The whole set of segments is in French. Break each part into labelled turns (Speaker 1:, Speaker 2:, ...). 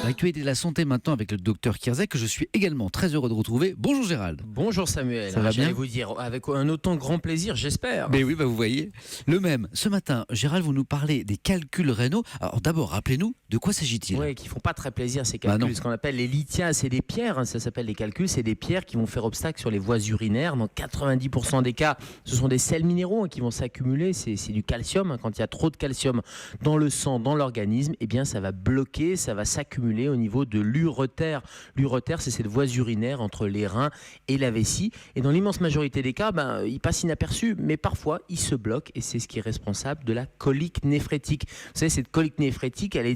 Speaker 1: L'actualité de la santé maintenant avec le docteur Kierzek, que je suis également très heureux de retrouver. Bonjour Gérald.
Speaker 2: Bonjour Samuel,
Speaker 1: Ça va bien ?
Speaker 2: J'allais vous dire avec un autant grand plaisir, j'espère.
Speaker 1: Mais oui, vous voyez, le même. Ce matin, Gérald, vous nous parlez des calculs rénaux. Alors d'abord, rappelez-nous, de quoi s'agit-il ?
Speaker 2: Oui, qui font pas très plaisir ces calculs.
Speaker 1: non.
Speaker 2: Ce qu'on appelle les lithias, c'est des pierres, ça s'appelle les calculs, c'est des pierres qui vont faire obstacle sur les voies urinaires. Dans 90% des cas, ce sont des sels minéraux qui vont s'accumuler, c'est du calcium. Quand il y a trop de calcium dans le sang, dans l'organisme, eh bien ça va bloquer, ça va s'accumuler au niveau de l'ureter. L'ureter, c'est cette voie urinaire entre les reins et la vessie. Et dans l'immense majorité des cas, il passe inaperçu, mais parfois il se bloque et c'est ce qui est responsable de la colique néphrétique. Vous savez, cette colique néphrétique, elle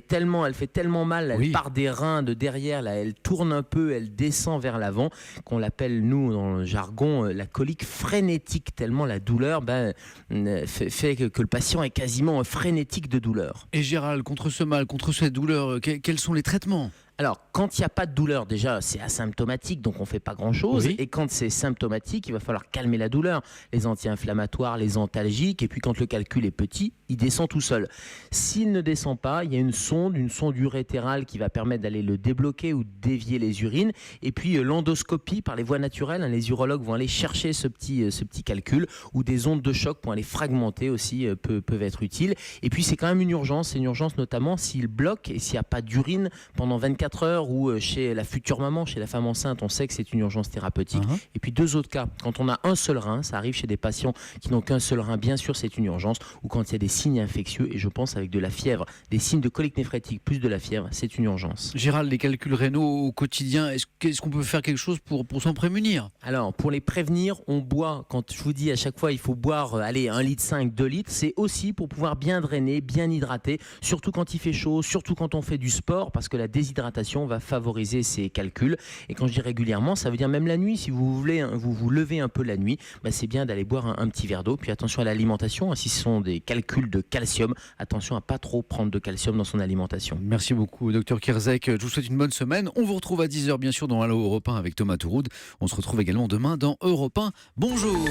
Speaker 2: fait tellement mal, elle part des reins de derrière, là, elle tourne un peu, elle descend vers l'avant, qu'on l'appelle nous dans le jargon la colique frénétique, tellement la douleur fait que le patient est quasiment frénétique de douleur.
Speaker 1: Et Gérald, contre ce mal, contre cette douleur, quels sont les traitements ?
Speaker 2: Alors, quand il n'y a pas de douleur, déjà, c'est asymptomatique, donc on ne fait pas grand-chose.
Speaker 1: Oui.
Speaker 2: Et quand c'est symptomatique, il va falloir calmer la douleur. Les anti-inflammatoires, les antalgiques, et puis quand le calcul est petit, il descend tout seul. S'il ne descend pas, il y a une sonde urétérale qui va permettre d'aller le débloquer ou dévier les urines. Et puis l'endoscopie par les voies naturelles, les urologues vont aller chercher ce petit calcul, ou des ondes de choc pour aller fragmenter aussi peuvent être utiles. Et puis c'est quand même une urgence notamment s'il bloque et s'il n'y a pas d'urine pendant 24 heures, ou chez la future maman, chez la femme enceinte, on sait que c'est une urgence thérapeutique. Et puis deux autres cas, quand on a un seul rein, ça arrive chez des patients qui n'ont qu'un seul rein, bien sûr c'est une urgence, ou quand il y a des signes infectieux, et je pense avec de la fièvre, des signes de colique néphrétique plus de la fièvre, c'est une urgence.
Speaker 1: Gérald, les calculs rénaux au quotidien, est-ce qu'on peut faire quelque chose pour s'en prémunir ?
Speaker 2: Alors, pour les prévenir, on boit, quand je vous dis à chaque fois il faut boire 1,5 litre, 2 litres, c'est aussi pour pouvoir bien drainer, bien hydrater, surtout quand il fait chaud, surtout quand on fait du sport, parce que la déshydratation va favoriser ces calculs. Et quand je dis régulièrement, ça veut dire même la nuit. Si vous voulez, vous levez un peu la nuit, c'est bien d'aller boire un petit verre d'eau. Puis attention à l'alimentation, si ce sont des calculs de calcium, attention à pas trop prendre de calcium dans son alimentation.
Speaker 1: Merci beaucoup, docteur Kierzek. Je vous souhaite une bonne semaine. On vous retrouve à 10h, bien sûr, dans Allo Europe 1 avec Thomas Touroud. On se retrouve également demain dans Europe 1. Bonjour.